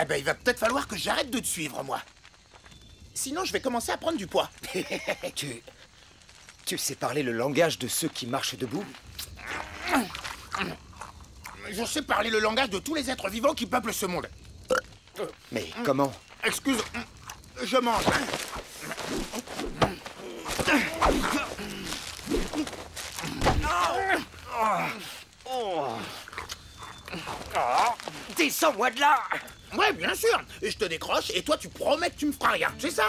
Eh ben, il va peut-être falloir que j'arrête de te suivre, moi. Sinon, je vais commencer à prendre du poids. Tu sais parler le langage de ceux qui marchent debout? Je sais parler le langage de tous les êtres vivants qui peuplent ce monde. Mais comment? Excuse, je mange. Descends-moi de là! Ouais, bien sûr. Et je te décroche et toi, tu promets que tu me feras rien, c'est ça?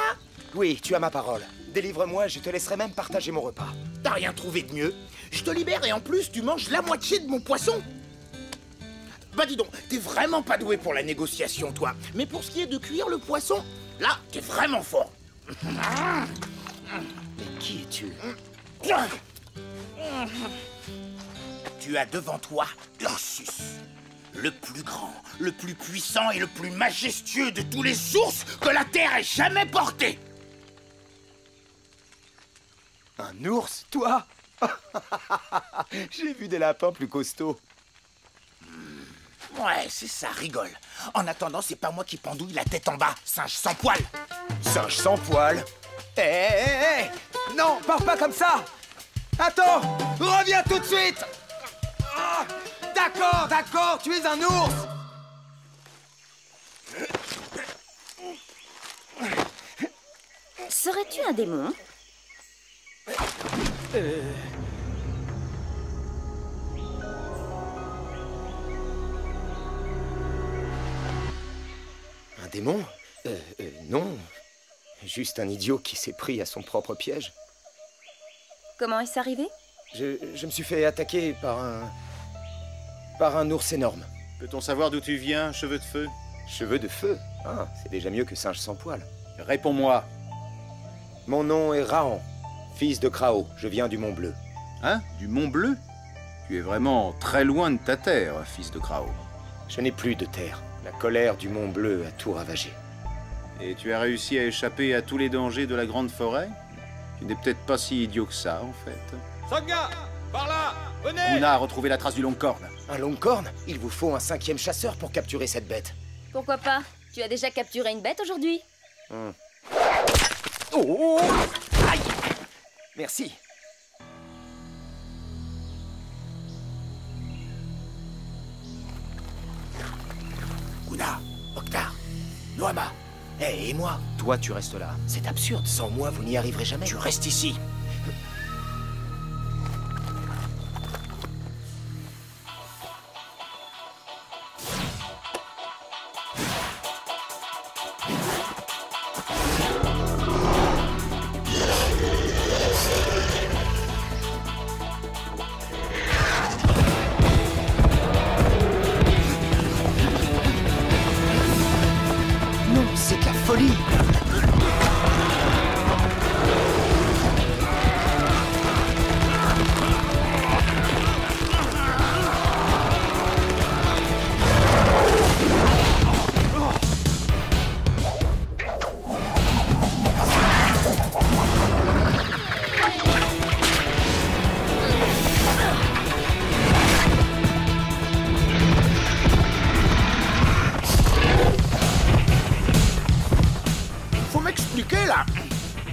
Oui, tu as ma parole. Délivre-moi, je te laisserai même partager mon repas. T'as rien trouvé de mieux? Je te libère et en plus, tu manges la moitié de mon poisson. Bah dis donc, t'es vraiment pas doué pour la négociation, toi. Mais pour ce qui est de cuire le poisson, là, t'es vraiment fort. Mais qui es-tu? Tu as devant toi Ursus, le plus grand, le plus puissant et le plus majestueux de tous les ours que la Terre ait jamais porté. Un ours, toi? J'ai vu des lapins plus costauds. Ouais, c'est ça, rigole. En attendant, c'est pas moi qui pendouille la tête en bas, singe sans poil. Singe sans poil? Hé! Non, pars pas comme ça! Attends! Reviens tout de suite! Ah, d'accord, tu es un ours! Serais-tu un démon? Un démon? Non. Juste un idiot qui s'est pris à son propre piège. Comment est-ce arrivé? Je me suis fait attaquer par un ours énorme. Peut-on savoir d'où tu viens, cheveux de feu? Cheveux de feu? Ah, c'est déjà mieux que singe sans poil. Réponds-moi. Mon nom est Rahan, fils de Krao. Je viens du Mont Bleu. Hein? Du Mont Bleu? Tu es vraiment très loin de ta terre, fils de Krao. Je n'ai plus de terre. La colère du Mont Bleu a tout ravagé. Et tu as réussi à échapper à tous les dangers de la grande forêt? Tu n'es peut-être pas si idiot que ça, en fait. Sangha! Par là! Venez! Guna a retrouvé la trace du Longcorn. Un Longcorn? Il vous faut un 5e chasseur pour capturer cette bête. Pourquoi pas? Tu as déjà capturé une bête aujourd'hui? Oh! Aïe! Merci. Guna, Oktar, Noama, et moi? Toi, tu restes là. C'est absurde. Sans moi, vous n'y arriverez jamais. Tu restes ici. Non, c'est de la folie. Faut m'expliquer, là.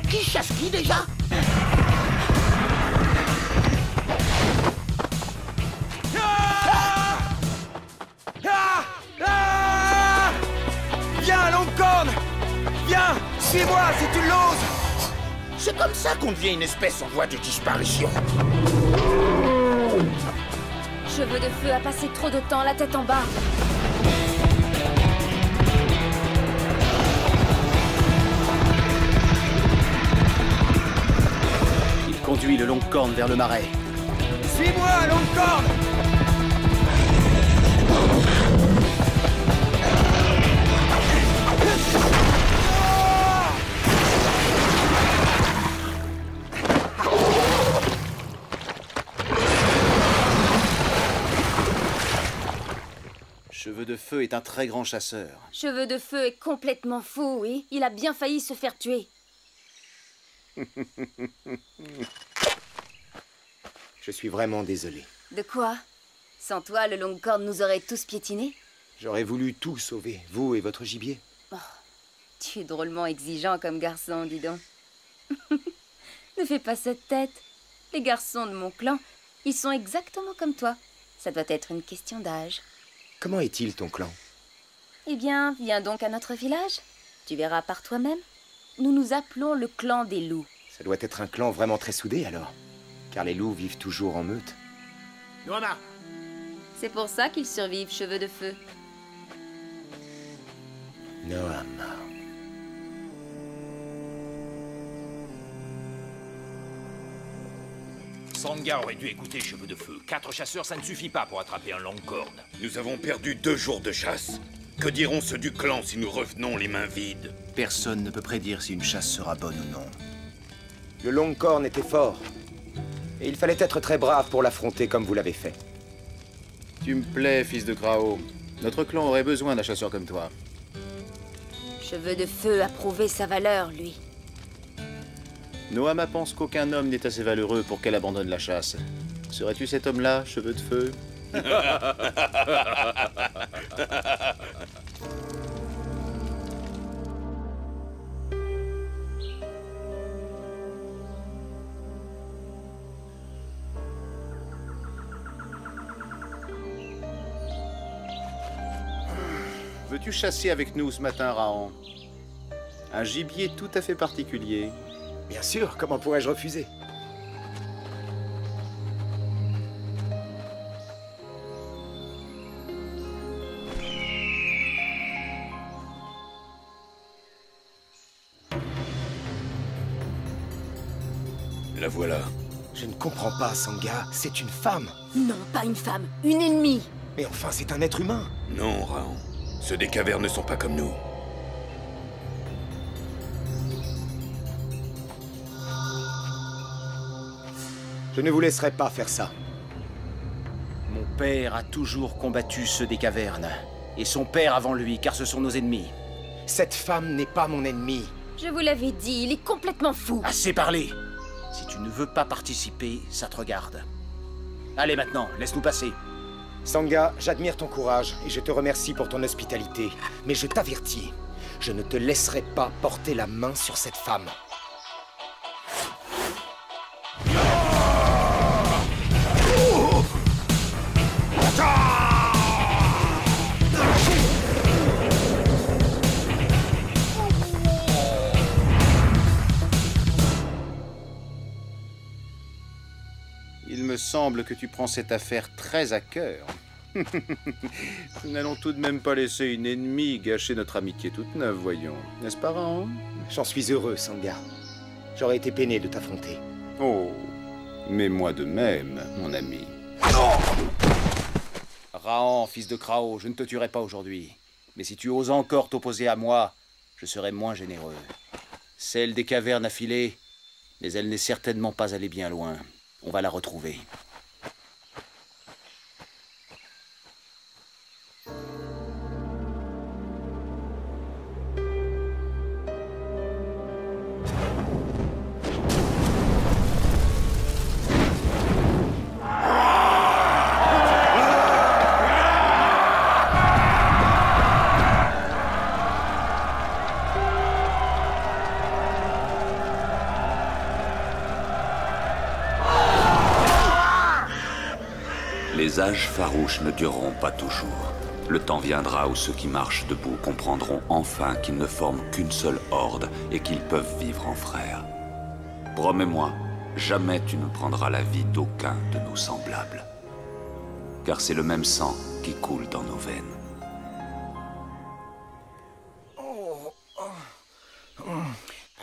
Qui chasse qui, déjà? Viens, Longcorn! Viens! Suis-moi, si tu l'oses! C'est comme ça qu'on devient une espèce en voie de disparition. Cheveux de feu a passé trop de temps la tête en bas. Il conduit le Longcorn vers le marais. Suis-moi, Longcorn! Cheveux de feu est un très grand chasseur. Cheveux de feu est complètement fou, oui. Il a bien failli se faire tuer. Je suis vraiment désolé. De quoi? Sans toi, le Longcorn nous aurait tous piétinés? J'aurais voulu tout sauver, vous et votre gibier. Tu es drôlement exigeant comme garçon, dis donc. Ne fais pas cette tête. Les garçons de mon clan, ils sont exactement comme toi. Ça doit être une question d'âge. Comment est-il ton clan? Eh bien, viens donc à notre village. Tu verras par toi-même. Nous nous appelons le clan des loups. Ça doit être un clan vraiment très soudé alors. Car les loups vivent toujours en meute. Noama, C'est pour ça qu'ils survivent, cheveux de feu. Noama. Sangha aurait dû écouter Cheveux de Feu. 4 chasseurs, ça ne suffit pas pour attraper un Longhorn. Nous avons perdu 2 jours de chasse. Que diront ceux du clan si nous revenons les mains vides? Personne ne peut prédire si une chasse sera bonne ou non. Le Longhorn était fort. Et il fallait être très brave pour l'affronter comme vous l'avez fait. Tu me plais, fils de Krao. Notre clan aurait besoin d'un chasseur comme toi. Cheveux de feu a prouvé sa valeur, lui. Noama pense qu'aucun homme n'est assez valeureux pour qu'elle abandonne la chasse. Serais-tu cet homme-là, cheveux de feu? Veux-tu chasser avec nous ce matin, Rahan? Un gibier tout à fait particulier. Bien sûr, comment pourrais-je refuser? La voilà. Je ne comprends pas, Sangha. C'est une femme. Non, pas une femme, une ennemie. Mais enfin, c'est un être humain. Non, Raon. Ceux des cavernes ne sont pas comme nous. Je ne vous laisserai pas faire ça. Mon père a toujours combattu ceux des cavernes. Et son père avant lui, car ce sont nos ennemis. Cette femme n'est pas mon ennemi. Je vous l'avais dit, il est complètement fou. Assez parlé! Si tu ne veux pas participer, ça te regarde. Allez maintenant, laisse-nous passer. Sangha, j'admire ton courage et je te remercie pour ton hospitalité. Mais je t'avertis, je ne te laisserai pas porter la main sur cette femme. Il me semble que tu prends cette affaire très à cœur. Nous n'allons tout de même pas laisser une ennemie gâcher notre amitié toute neuve, voyons. N'est-ce pas, Rahan? J'en suis heureux, Sangha. J'aurais été peiné de t'affronter. Oh, mais moi de même, mon ami. Rahan, fils de Krao, je ne te tuerai pas aujourd'hui. Mais si tu oses encore t'opposer à moi, je serai moins généreux. Celle des cavernes a filé, mais elle n'est certainement pas allée bien loin. On va la retrouver. Les âges farouches ne dureront pas toujours. Le temps viendra où ceux qui marchent debout comprendront enfin qu'ils ne forment qu'une seule horde et qu'ils peuvent vivre en frères. Promets-moi, jamais tu ne prendras la vie d'aucun de nos semblables. Car c'est le même sang qui coule dans nos veines.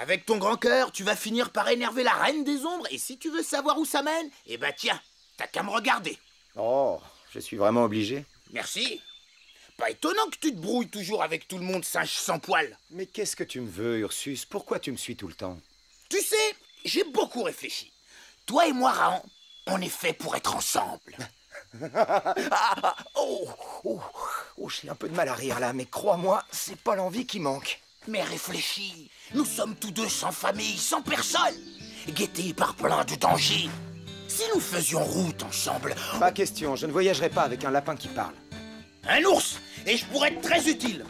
avec ton grand cœur, tu vas finir par énerver la reine des ombres, et si tu veux savoir où ça mène, eh ben tiens, t'as qu'à me regarder. Oh, je suis vraiment obligé. Merci. Pas étonnant que tu te brouilles toujours avec tout le monde, singe sans poil. Mais qu'est-ce que tu me veux, Ursus? Pourquoi tu me suis tout le temps? Tu sais, j'ai beaucoup réfléchi. Toi et moi, Rahan, on est fait pour être ensemble. J'ai un peu de mal à rire là, mais crois-moi, c'est pas l'envie qui manque. Mais réfléchis, nous sommes tous deux sans famille, sans personne, guettés par plein de dangers. Si nous faisions route ensemble... Pas question, je ne voyagerai pas avec un lapin qui parle. Un ours. Et je pourrais être très utile.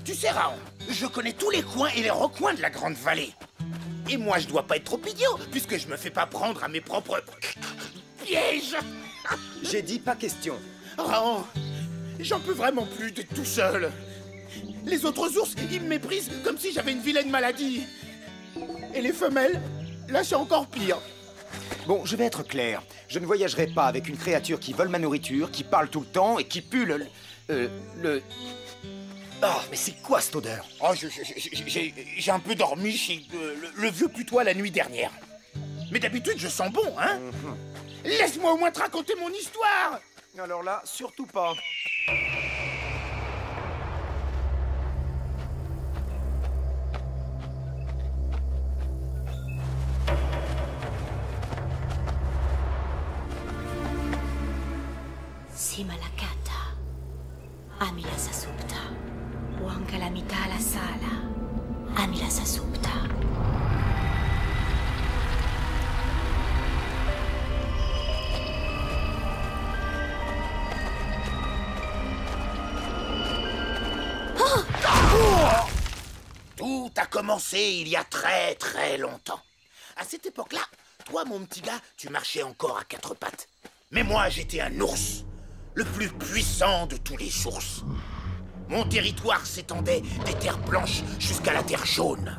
Tu sais, Raon, je connais tous les coins et les recoins de la Grande Vallée. Et moi, je dois pas être trop idiot, puisque je me fais pas prendre à mes propres pièges. J'ai dit pas question. Raon, j'en peux vraiment plus d'être tout seul. Les autres ours, ils me méprisent comme si j'avais une vilaine maladie. Et les femelles, là, c'est encore pire. Bon, je vais être clair. Je ne voyagerai pas avec une créature qui vole ma nourriture, qui parle tout le temps et qui pue le... Ah, mais c'est quoi cette odeur? Oh, j'ai un peu dormi chez le vieux putois la nuit dernière. Mais d'habitude, je sens bon, hein? Laisse-moi au moins te raconter mon histoire. Alors là, surtout pas. Simalakata, Amila Sasupta, Wankalamita la Sala, Amila Sasupta. Tout a commencé il y a très très longtemps. À cette époque-là, toi, mon petit gars, tu marchais encore à quatre pattes. Mais moi, j'étais un ours, le plus puissant de tous les ours. Mon territoire s'étendait des terres blanches jusqu'à la terre jaune.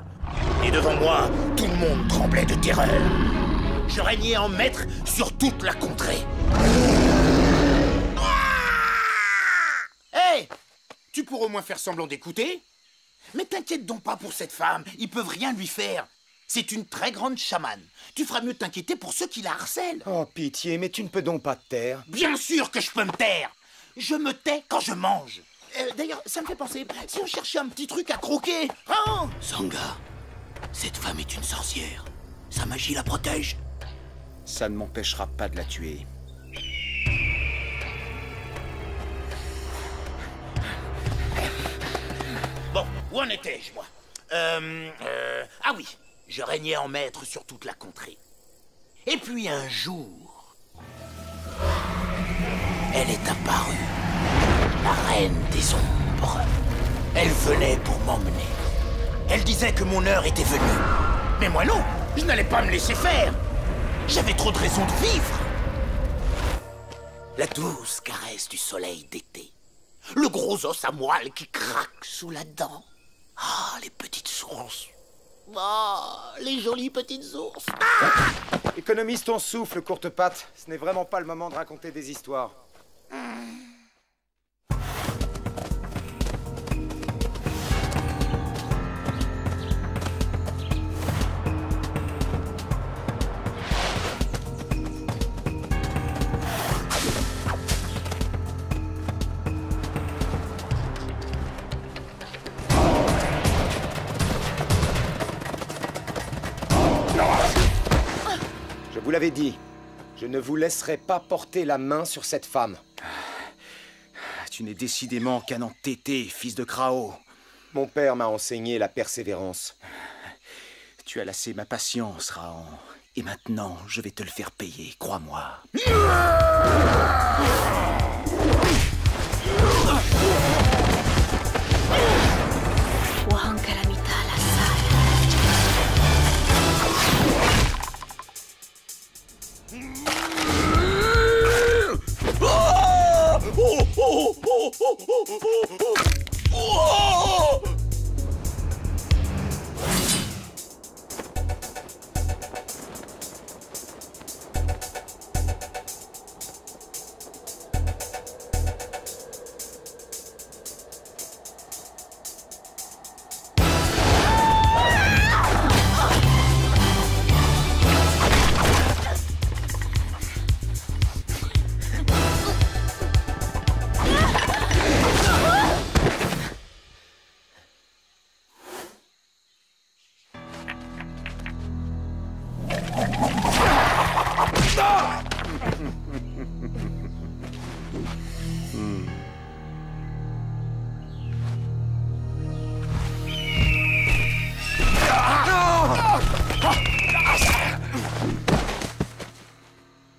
Et devant moi, tout le monde tremblait de terreur. Je régnais en maître sur toute la contrée. Hé, tu pourrais au moins faire semblant d'écouter? Mais t'inquiète donc pas pour cette femme, ils peuvent rien lui faire. C'est une très grande chamane. Tu feras mieux de t'inquiéter pour ceux qui la harcèlent. Oh, pitié, mais tu ne peux donc pas te taire. Bien sûr que je peux me taire. Je me tais quand je mange. D'ailleurs, ça me fait penser, si on cherchait un petit truc à croquer, hein? Sangha, cette femme est une sorcière. Sa magie la protège. Ça ne m'empêchera pas de la tuer. Bon, où en étais-je, moi? Ah oui, je régnais en maître sur toute la contrée. Et puis un jour, elle est apparue, la reine des ombres. Elle venait pour m'emmener. Elle disait que mon heure était venue. Mais moi non, je n'allais pas me laisser faire. J'avais trop de raisons de vivre. La douce caresse du soleil d'été. Le gros os à moelle qui craque sous la dent. Ah, les petites ours. Ah, les jolies petites ours. Ah! Économise ton souffle, courte patte. Ce n'est vraiment pas le moment de raconter des histoires. Je vous l'avais dit, je ne vous laisserai pas porter la main sur cette femme. Tu n'es décidément qu'un entêté, fils de Krao. Mon père m'a enseigné la persévérance. Tu as lassé ma patience, Raon. Et maintenant, je vais te le faire payer, crois-moi. Wankalamita la Sala.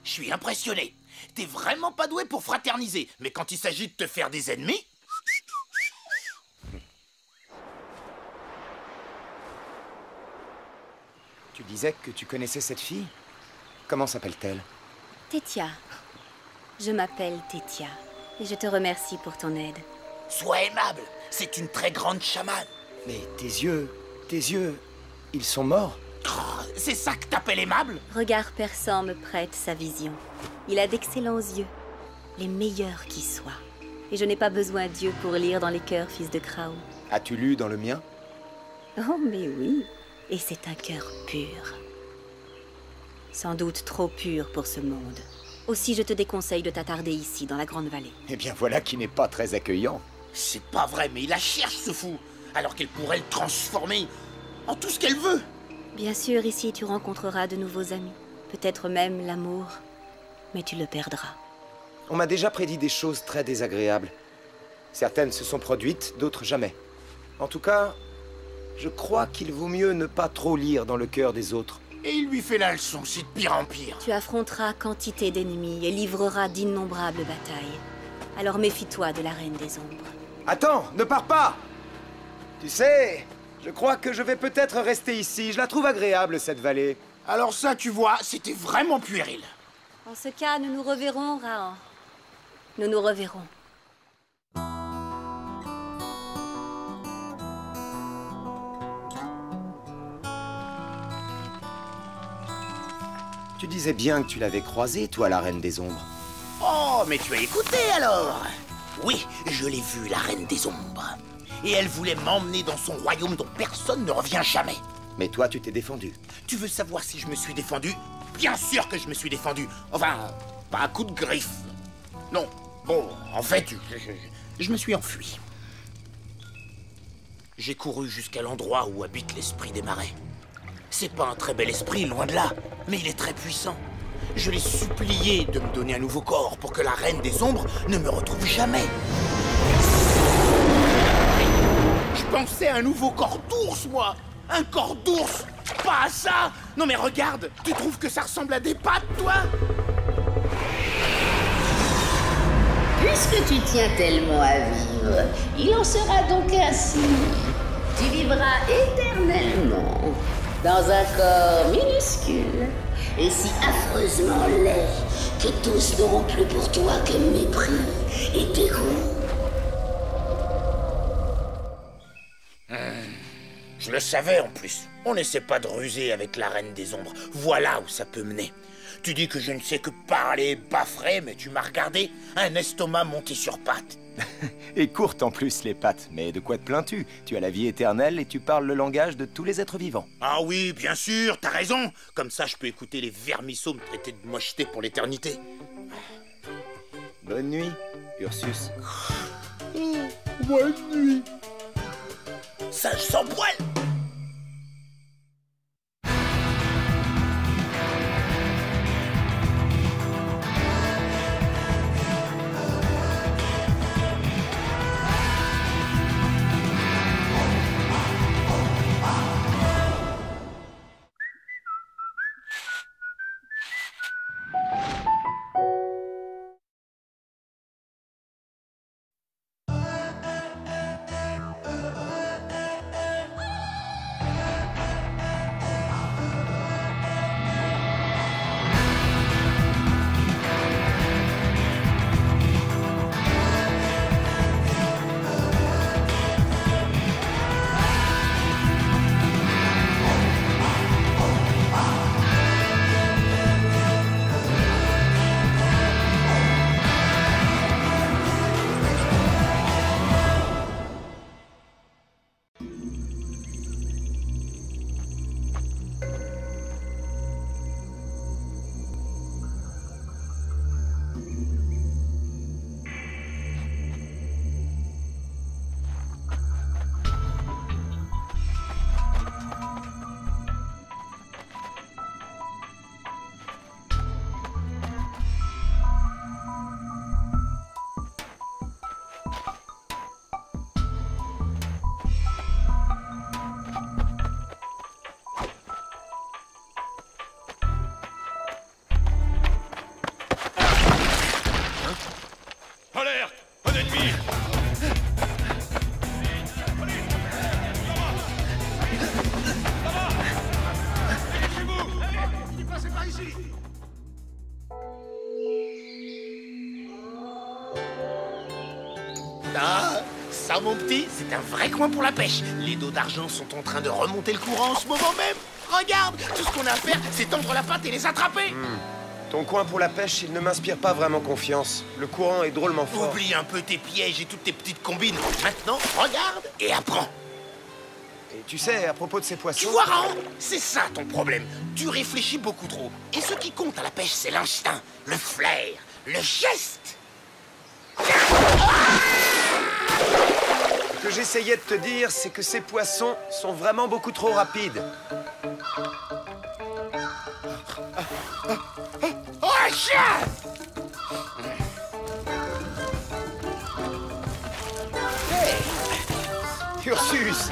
Je suis impressionné. t'es vraiment pas doué pour fraterniser. Mais quand il s'agit de te faire des ennemis... Tu disais que tu connaissais cette fille? Comment s'appelle-t-elle? Tétia. Je m'appelle Tétia. Et je te remercie pour ton aide. Sois aimable, c'est une très grande chamane. Mais tes yeux, ils sont morts? Oh, c'est ça que t'appelles aimable? Regard perçant me prête sa vision. Il a d'excellents yeux, les meilleurs qui soient. Et je n'ai pas besoin d'yeux pour lire dans les cœurs, fils de Krao. As-tu lu dans le mien? Oh, mais oui. Et c'est un cœur pur. Sans doute trop pur pour ce monde. Aussi, je te déconseille de t'attarder ici, dans la Grande Vallée. Eh bien, voilà qui n'est pas très accueillant. C'est pas vrai, mais il la cherche, ce fou. Alors qu'elle pourrait le transformer en tout ce qu'elle veut. Bien sûr, ici, tu rencontreras de nouveaux amis. Peut-être même l'amour. Mais tu le perdras. On m'a déjà prédit des choses très désagréables. Certaines se sont produites, d'autres jamais. En tout cas, je crois qu'il vaut mieux ne pas trop lire dans le cœur des autres. Et il lui fait la leçon, c'est de pire en pire. Tu affronteras quantité d'ennemis et livreras d'innombrables batailles. Alors méfie-toi de la Reine des Ombres. Attends, ne pars pas! Tu sais, je crois que je vais peut-être rester ici. Je la trouve agréable, cette vallée. Alors ça, tu vois, c'était vraiment puéril. En ce cas, nous nous reverrons, Rahan. Nous nous reverrons. Tu disais bien que tu l'avais croisée, toi, la Reine des Ombres. Oh, mais tu as écouté, alors? Oui, je l'ai vue, la Reine des Ombres. Et elle voulait m'emmener dans son royaume dont personne ne revient jamais. Mais toi, tu t'es défendu. Tu veux savoir si je me suis défendu? Bien sûr que je me suis défendu. Enfin, pas à coup de griffe. Non, bon, en fait, je me suis enfui. J'ai couru jusqu'à l'endroit où habite l'esprit des marais. C'est pas un très bel esprit, loin de là, mais il est très puissant. Je l'ai supplié de me donner un nouveau corps pour que la Reine des Ombres ne me retrouve jamais. Je pensais à un nouveau corps d'ours, moi. Un corps d'ours, pas à ça. Non mais regarde, tu trouves que ça ressemble à des pattes, toi? Puisque tu tiens tellement à vivre, il en sera donc ainsi. Tu vivras éternellement dans un corps minuscule et si affreusement laid que tous n'auront plus pour toi que mépris et dégoût. Je le savais en plus. On n'essaie pas de ruser avec la Reine des Ombres. Voilà où ça peut mener. Tu dis que je ne sais que parler baffrer, mais tu m'as regardé, un estomac monté sur pattes. Et courtes en plus les pattes. Mais de quoi te plains-tu? Tu as la vie éternelle et tu parles le langage de tous les êtres vivants. Ah oui, bien sûr, t'as raison. Comme ça, je peux écouter les vermisseaux me traiter de mocheté pour l'éternité. Bonne nuit, Ursus. Bonne nuit. Sage sans poil. Ah, ça, mon petit, c'est un vrai coin pour la pêche. Les dos d'argent sont en train de remonter le courant en ce moment même. Regarde, tout ce qu'on a à faire, c'est tendre la patte et les attraper. Ton coin pour la pêche, il ne m'inspire pas vraiment confiance. Le courant est drôlement fort. Oublie un peu tes pièges et toutes tes petites combines. Maintenant, regarde et apprends. Et tu sais, à propos de ces poissons... Tu vois, Raon, c'est ça ton problème. Tu réfléchis beaucoup trop. Et ce qui compte à la pêche, c'est l'instinct, le flair, le geste. Ce que j'essayais de te dire, c'est que ces poissons sont vraiment beaucoup trop rapides. Oh, chien! Hey, Ursus!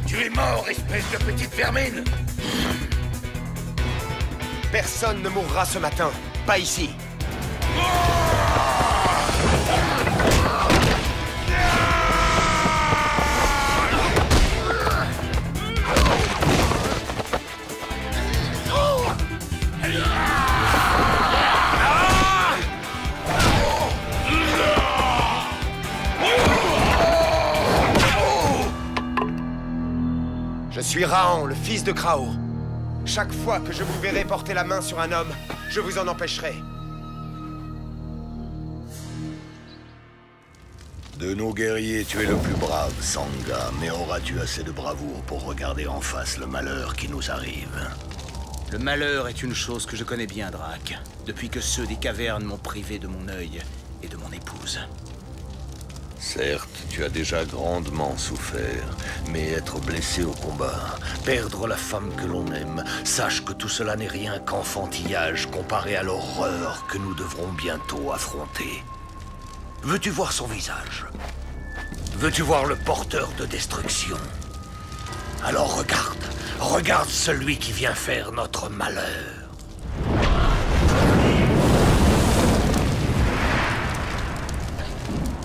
Tu es mort, espèce de petite vermine! Personne ne mourra ce matin. Pas ici. Je suis Raon, le fils de Krao. Chaque fois que je vous verrai porter la main sur un homme, je vous en empêcherai. De nos guerriers, tu es le plus brave, Sangha, mais auras-tu assez de bravoure pour regarder en face le malheur qui nous arrive? Le malheur est une chose que je connais bien, Drac, depuis que ceux des cavernes m'ont privé de mon œil et de mon épouse. Certes, tu as déjà grandement souffert, mais être blessé au combat, perdre la femme que l'on aime, sache que tout cela n'est rien qu'enfantillage comparé à l'horreur que nous devrons bientôt affronter. Veux-tu voir son visage? Veux-tu voir le porteur de destruction? Alors regarde, regarde celui qui vient faire notre malheur.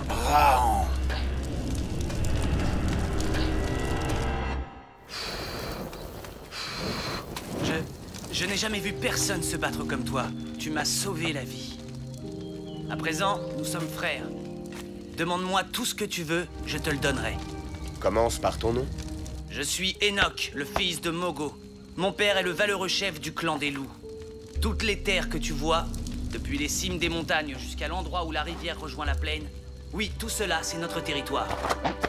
Raon. Je n'ai jamais vu personne se battre comme toi. Tu m'as sauvé la vie. À présent, nous sommes frères. Demande-moi tout ce que tu veux, je te le donnerai. Commence par ton nom. Je suis Enoch, le fils de Mogo. Mon père est le valeureux chef du clan des loups. Toutes les terres que tu vois, depuis les cimes des montagnes jusqu'à l'endroit où la rivière rejoint la plaine, oui, tout cela, c'est notre territoire.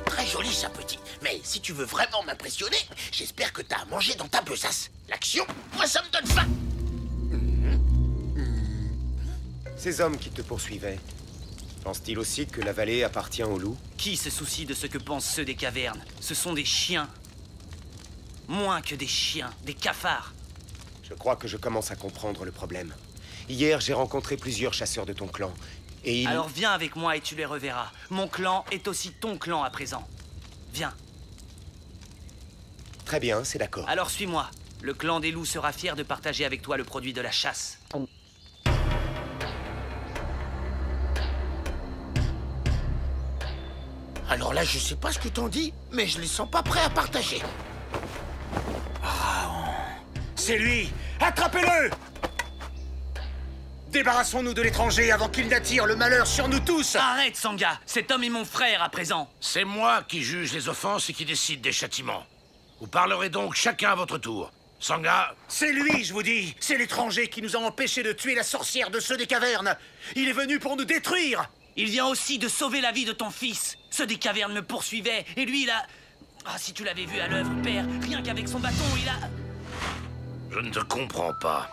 Très joli, ça, petit. Mais si tu veux vraiment m'impressionner, j'espère que t'as à manger dans ta besace. L'action, moi, ça me donne faim. Ces hommes qui te poursuivaient, pensent-ils aussi que la vallée appartient aux loups? Qui se soucie de ce que pensent ceux des cavernes? Ce sont des chiens. Moins que des chiens, des cafards. Je crois que je commence à comprendre le problème. Hier, j'ai rencontré plusieurs chasseurs de ton clan. Et Alors viens avec moi et tu les reverras. Mon clan est aussi ton clan à présent. Viens. Très bien, c'est d'accord. Alors suis-moi. Le clan des loups sera fier de partager avec toi le produit de la chasse. Alors là, je sais pas ce que t'en dis, mais je les sens pas prêts à partager. Raon. C'est lui! Attrapez-le! Débarrassons-nous de l'étranger avant qu'il n'attire le malheur sur nous tous! Arrête, Sangha! Cet homme est mon frère à présent! C'est moi qui juge les offenses et qui décide des châtiments. Vous parlerez donc chacun à votre tour. Sangha... C'est lui, je vous dis! C'est l'étranger qui nous a empêchés de tuer la sorcière de ceux des cavernes! Il est venu pour nous détruire! Il vient aussi de sauver la vie de ton fils! Ceux des cavernes me poursuivaient, et lui, il a... Ah, si tu l'avais vu à l'œuvre, père, rien qu'avec son bâton, il a... Je ne te comprends pas.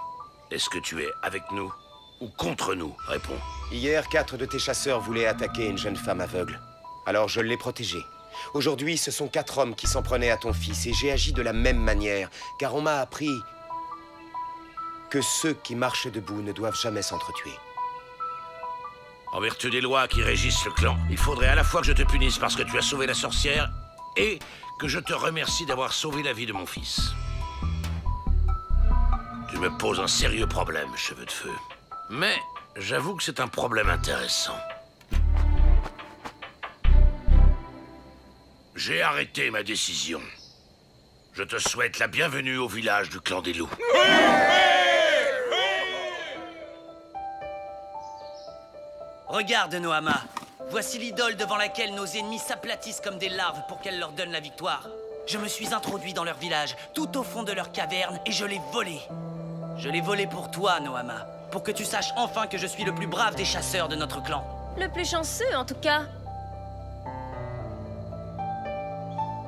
Est-ce que tu es avec nous ou contre nous? Réponds. Hier, 4 de tes chasseurs voulaient attaquer une jeune femme aveugle. Alors je l'ai protégée. Aujourd'hui, ce sont 4 hommes qui s'en prenaient à ton fils, et j'ai agi de la même manière, car on m'a appris que ceux qui marchent debout ne doivent jamais s'entretuer. En vertu des lois qui régissent le clan, il faudrait à la fois que je te punisse parce que tu as sauvé la sorcière et que je te remercie d'avoir sauvé la vie de mon fils. Tu me poses un sérieux problème, cheveux de feu. Mais j'avoue que c'est un problème intéressant. J'ai arrêté ma décision. Je te souhaite la bienvenue au village du clan des loups. Regarde, Nohama. Voici l'idole devant laquelle nos ennemis s'aplatissent comme des larves pour qu'elle leur donne la victoire. Je me suis introduit dans leur village, tout au fond de leur caverne, et je l'ai volé. Je l'ai volé pour toi, Nohama. Pour que tu saches enfin que je suis le plus brave des chasseurs de notre clan. Le plus chanceux, en tout cas.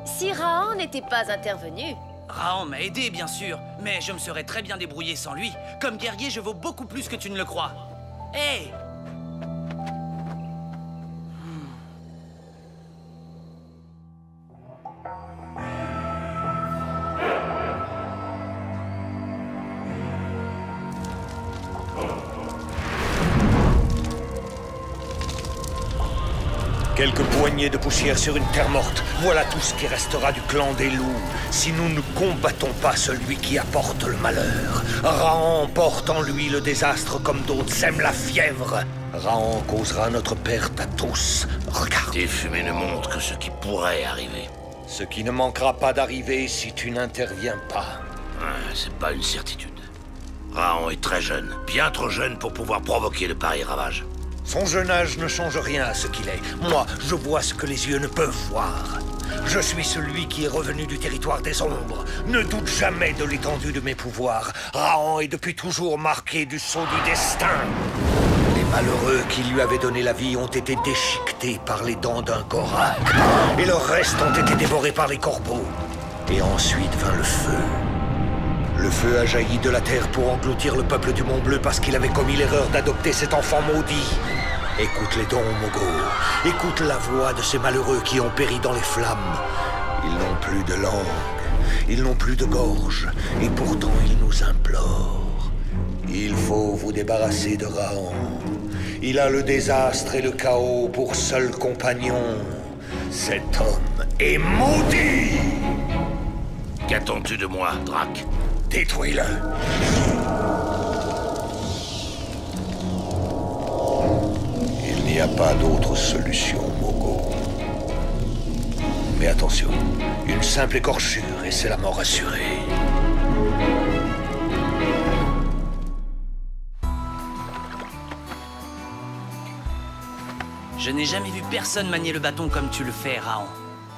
Si Rahan n'était pas intervenu... Rahan m'a aidé, bien sûr, mais je me serais très bien débrouillé sans lui. Comme guerrier, je vaux beaucoup plus que tu ne le crois. Hé! Quelques poignées de poussière sur une terre morte, voilà tout ce qui restera du clan des loups, si nous ne combattons pas celui qui apporte le malheur. Rahan porte en lui le désastre comme d'autres sèment la fièvre. Rahan causera notre perte à tous. Regarde. Tes fumées ne montrent que ce qui pourrait arriver. Ce qui ne manquera pas d'arriver si tu n'interviens pas. C'est pas une certitude. Rahan est très jeune, bien trop jeune pour pouvoir provoquer de pareils ravages. Son jeune âge ne change rien à ce qu'il est. Moi, je vois ce que les yeux ne peuvent voir. Je suis celui qui est revenu du territoire des ombres. Ne doute jamais de l'étendue de mes pouvoirs. Rahan est depuis toujours marqué du sceau du destin. Les malheureux qui lui avaient donné la vie ont été déchiquetés par les dents d'un Gorak. Et leurs restes ont été dévorés par les corbeaux. Et ensuite vint le feu. Le feu a jailli de la terre pour engloutir le peuple du Mont Bleu parce qu'il avait commis l'erreur d'adopter cet enfant maudit. Écoute les dons, Mogo. Écoute la voix de ces malheureux qui ont péri dans les flammes. Ils n'ont plus de langue, ils n'ont plus de gorge, et pourtant ils nous implorent. Il faut vous débarrasser de Rahan. Il a le désastre et le chaos pour seul compagnon. Cet homme est maudit. Qu'attends-tu de moi, Drac? Détruis-le. Il n'y a pas d'autre solution, Mogo. Mais attention, une simple écorchure et c'est la mort assurée. Je n'ai jamais vu personne manier le bâton comme tu le fais, Rahan.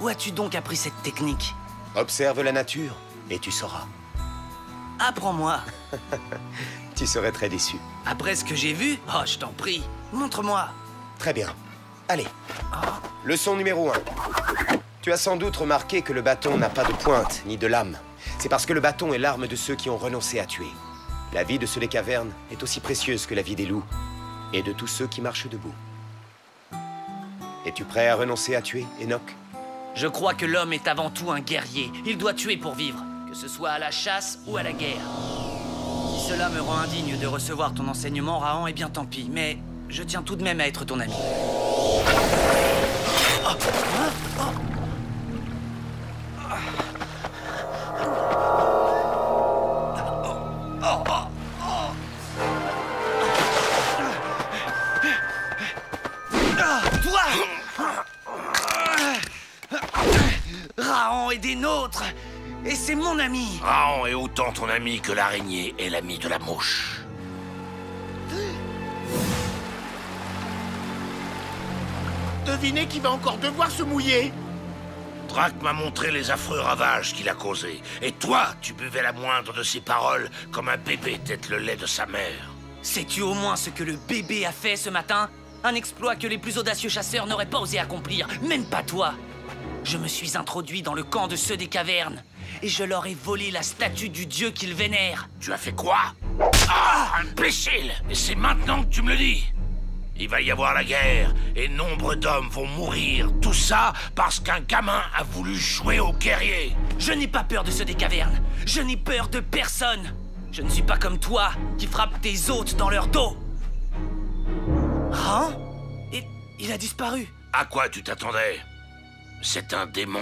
Où as-tu donc appris cette technique? Observe la nature et tu sauras. Apprends-moi. Tu serais très déçu. Après ce que j'ai vu, oh, je t'en prie, montre-moi. Très bien. Allez. Leçon numéro 1. Tu as sans doute remarqué que le bâton n'a pas de pointe ni de lame. C'est parce que le bâton est l'arme de ceux qui ont renoncé à tuer. La vie de ceux des cavernes est aussi précieuse que la vie des loups et de tous ceux qui marchent debout. Es-tu prêt à renoncer à tuer, Enoch? Je crois que l'homme est avant tout un guerrier. Il doit tuer pour vivre, que ce soit à la chasse ou à la guerre. Si cela me rend indigne de recevoir ton enseignement, Rahan, eh bien tant pis, mais je tiens tout de même à être ton ami. Rahan est des nôtres, et c'est mon ami. Rahan est autant ton ami que l'araignée est l'ami de la mouche. Devinez qui va encore devoir se mouiller. Drac m'a montré les affreux ravages qu'il a causés. Et toi, tu buvais la moindre de ses paroles comme un bébé tète le lait de sa mère. Sais-tu au moins ce que le bébé a fait ce matin? Un exploit que les plus audacieux chasseurs n'auraient pas osé accomplir, même pas toi. Je me suis introduit dans le camp de ceux des cavernes, et je leur ai volé la statue du dieu qu'ils vénèrent. Tu as fait quoi? Ah, imbécile! Et c'est maintenant que tu me le dis? Il va y avoir la guerre, et nombre d'hommes vont mourir. Tout ça parce qu'un gamin a voulu jouer au guerrier. Je n'ai pas peur de ceux des cavernes. Je n'ai peur de personne. Je ne suis pas comme toi, qui frappe tes hôtes dans leur dos. Il a disparu. À quoi tu t'attendais? C'est un démon.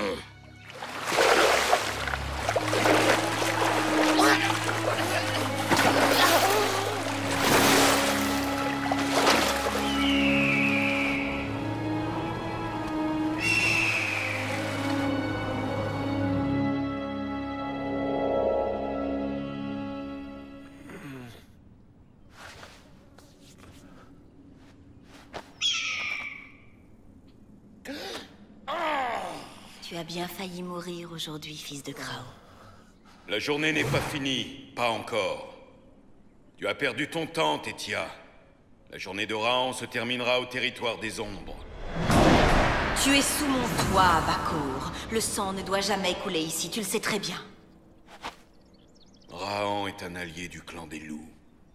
Tu as bien failli mourir aujourd'hui, fils de Krao. La journée n'est pas finie, pas encore. Tu as perdu ton temps, Tétia. La journée de Raon se terminera au territoire des ombres. Tu es sous mon toit, Bakour. Le sang ne doit jamais couler ici, tu le sais très bien. Raon est un allié du clan des loups.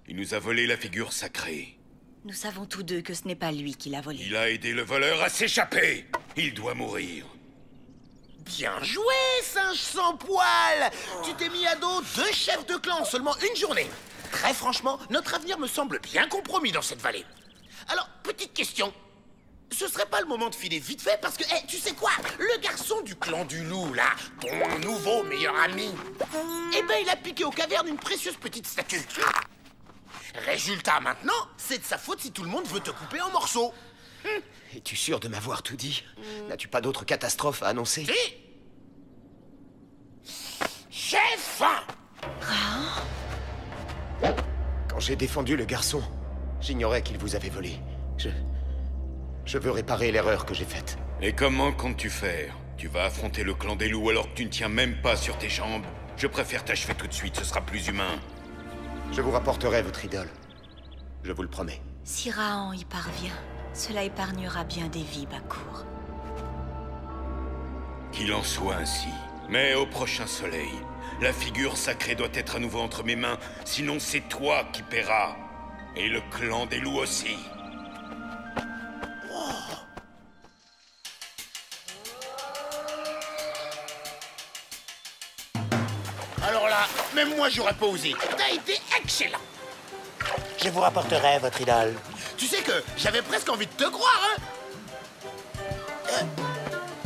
Il nous a volé la figure sacrée. Nous savons tous deux que ce n'est pas lui qui l'a volée. Il a aidé le voleur à s'échapper. Il doit mourir. Bien joué, singe sans poil! Tu t'es mis à dos 2 chefs de clan en seulement une journée. Très franchement, notre avenir me semble bien compromis dans cette vallée. Alors, petite question. Ce serait pas le moment de filer vite fait parce que, tu sais quoi? Le garçon du clan du loup, là, ton nouveau meilleur ami, eh ben, il a piqué aux cavernes une précieuse petite statue. Résultat maintenant, c'est de sa faute si tout le monde veut te couper en morceaux. Es-tu sûr de m'avoir tout dit? N'as-tu pas d'autre catastrophe à annoncer? Si. J'ai faim. Quand j'ai défendu le garçon, j'ignorais qu'il vous avait volé. Je veux réparer l'erreur que j'ai faite. Et comment comptes-tu faire? Tu vas affronter le clan des loups alors que tu ne tiens même pas sur tes jambes? Je préfère t'achever tout de suite, ce sera plus humain. Je vous rapporterai votre idole. Je vous le promets. Si Raon y parvient, cela épargnera bien des vies, Bakour. Qu'il en soit ainsi. Mais au prochain soleil, la figure sacrée doit être à nouveau entre mes mains, sinon c'est toi qui paieras. Et le clan des loups aussi. Alors là, même moi j'aurais pas osé. T'as été excellent. Je vous rapporterai votre idole. Tu sais que j'avais presque envie de te croire, hein?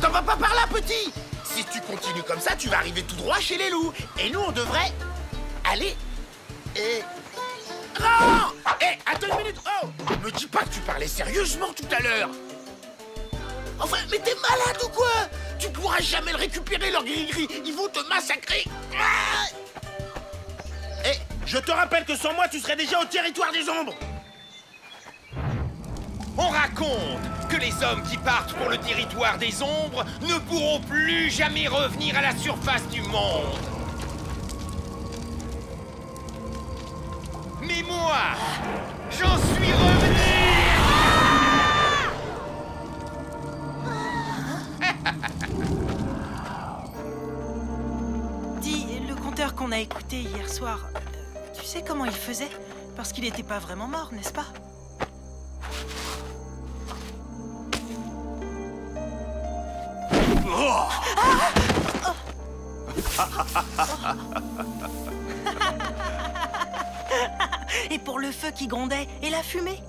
T'en vas pas par là, petit! Si tu continues comme ça, tu vas arriver tout droit chez les loups. Et nous, on devrait aller... Non! Attends une minute! Oh! Me dis pas que tu parlais sérieusement tout à l'heure! Enfin, mais t'es malade ou quoi? Tu pourras jamais le récupérer, leur gris-gris. Ils vont te massacrer. Je te rappelle que sans moi, tu serais déjà au territoire des ombres. On raconte que les hommes qui partent pour le territoire des ombres ne pourront plus jamais revenir à la surface du monde. Mais moi, j'en suis revenu. Dis, le conteur qu'on a écouté hier soir, tu sais comment il faisait? Parce qu'il n'était pas vraiment mort, n'est-ce pas? Et pour le feu qui grondait et la fumée?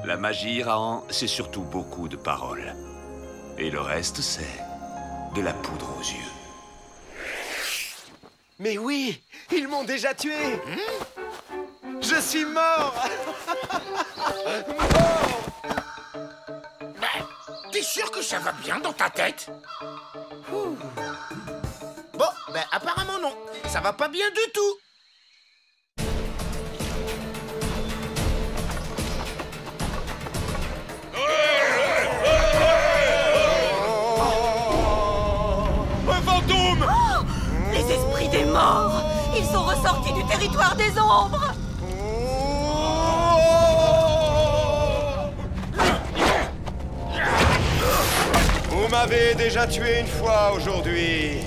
La magie, Raon, c'est surtout beaucoup de paroles. Et le reste, c'est de la poudre aux yeux. Mais oui, ils m'ont déjà tué. Je suis mort. Mort. T'es sûr que ça va bien dans ta tête? Bon, apparemment non. Ça va pas bien du tout. Un fantôme! Oh! Les esprits des morts! Ils sont ressortis du territoire des ombres! Vous m'avez déjà tué une fois aujourd'hui.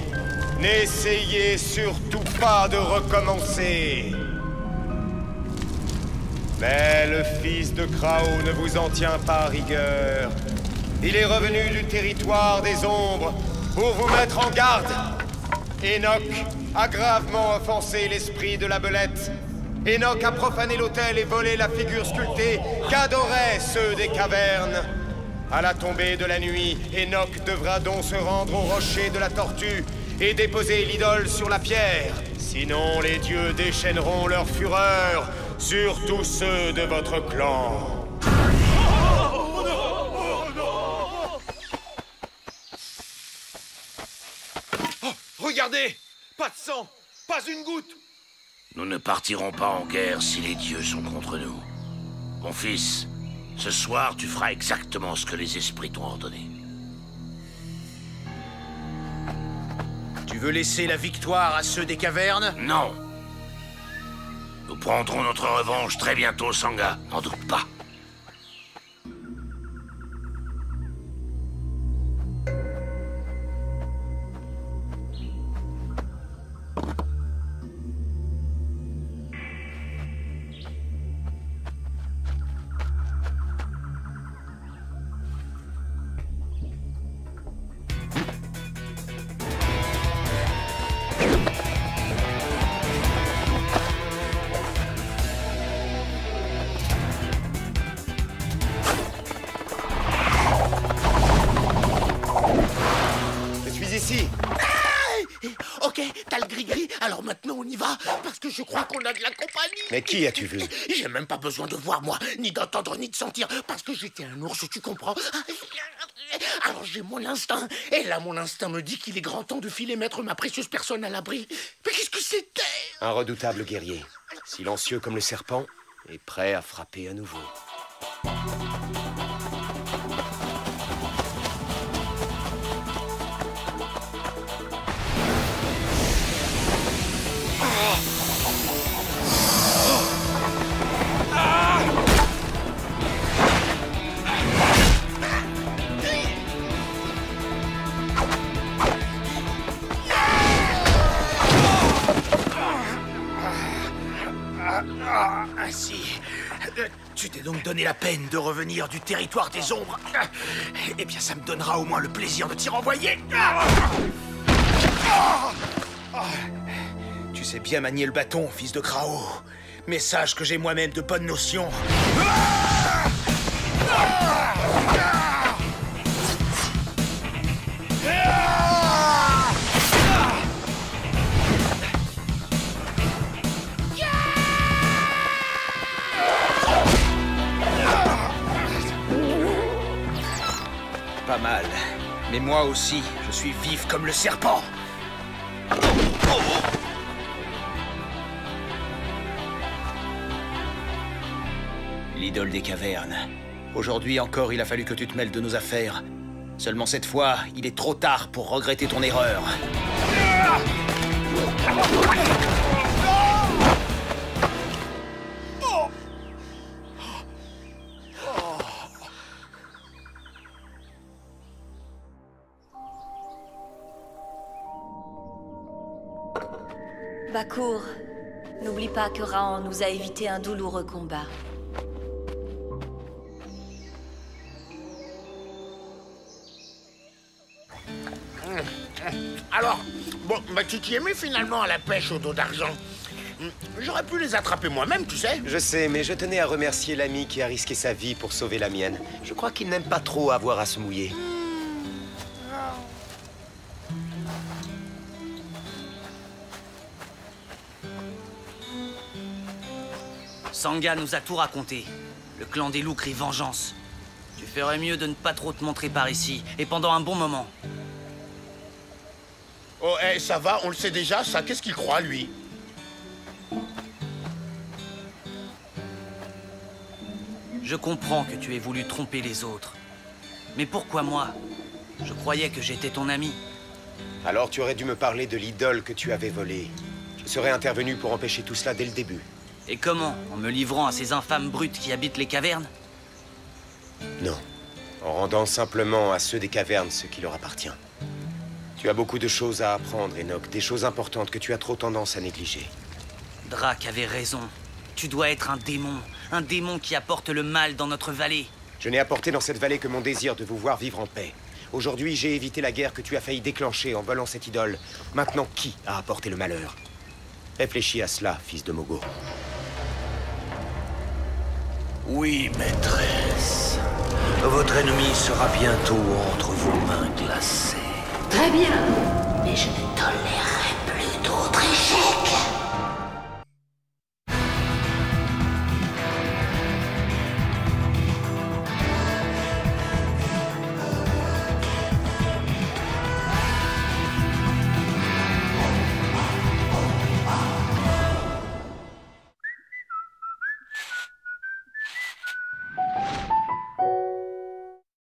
N'essayez surtout pas de recommencer. Mais le fils de Krao ne vous en tient pas rigueur. Il est revenu du territoire des ombres pour vous mettre en garde. Enoch a gravement offensé l'esprit de la belette. Enoch a profané l'autel et volé la figure sculptée qu'adoraient ceux des cavernes. À la tombée de la nuit, Enoch devra donc se rendre au rocher de la tortue et déposer l'idole sur la pierre. Sinon, les dieux déchaîneront leur fureur sur tous ceux de votre clan. Oh, regardez! Pas de sang! Pas une goutte! Nous ne partirons pas en guerre si les dieux sont contre nous. Mon fils, ce soir, tu feras exactement ce que les esprits t'ont ordonné. Tu veux laisser la victoire à ceux des cavernes? Non. Nous prendrons notre revanche très bientôt, Sangha. N'en doute pas. Ok, t'as le gris-gris, alors maintenant on y va, parce que je crois qu'on a de la compagnie. Mais qui as-tu vu? J'ai même pas besoin de voir, moi, ni d'entendre, ni de sentir, parce que j'étais un ours, tu comprends? Alors j'ai mon instinct, et là mon instinct me dit qu'il est grand temps de filer mettre ma précieuse personne à l'abri. Mais qu'est-ce que c'était? Un redoutable guerrier, silencieux comme le serpent, et prêt à frapper à nouveau. Ainsi, tu t'es donc donné la peine de revenir du territoire des ombres. Eh bien, ça me donnera au moins le plaisir de t'y renvoyer. Tu sais bien manier le bâton, fils de Krao. Mais sache que j'ai moi-même de bonnes notions. Pas mal. Mais moi aussi, je suis vif comme le serpent. L'idole des cavernes. Aujourd'hui encore, il a fallu que tu te mêles de nos affaires. Seulement cette fois, il est trop tard pour regretter ton erreur. Bakour, n'oublie pas que Raon nous a évité un douloureux combat. Alors, bon, bah tu t'y es mis finalement à la pêche au dos d'argent. J'aurais pu les attraper moi-même, tu sais. Je sais, mais je tenais à remercier l'ami qui a risqué sa vie pour sauver la mienne. Je crois qu'il n'aime pas trop avoir à se mouiller. Sangha nous a tout raconté. Le clan des loups crie vengeance. Tu ferais mieux de ne pas trop te montrer par ici, et pendant un bon moment. Oh, ça va, on le sait déjà, ça. Qu'est-ce qu'il croit, lui? Je comprends que tu aies voulu tromper les autres. Mais pourquoi moi? Je croyais que j'étais ton ami. Alors tu aurais dû me parler de l'idole que tu avais volée. Je serais intervenu pour empêcher tout cela dès le début. Et comment? En me livrant à ces infâmes brutes qui habitent les cavernes? Non. En rendant simplement à ceux des cavernes ce qui leur appartient. Tu as beaucoup de choses à apprendre, Enoch. Des choses importantes que tu as trop tendance à négliger. Drak avait raison. Tu dois être un démon qui apporte le mal dans notre vallée. Je n'ai apporté dans cette vallée que mon désir de vous voir vivre en paix. Aujourd'hui, j'ai évité la guerre que tu as failli déclencher en volant cette idole. Maintenant, qui a apporté le malheur? Réfléchis à cela, fils de Mogo. Oui, maîtresse. Votre ennemi sera bientôt entre vos mains glacées. Très bien.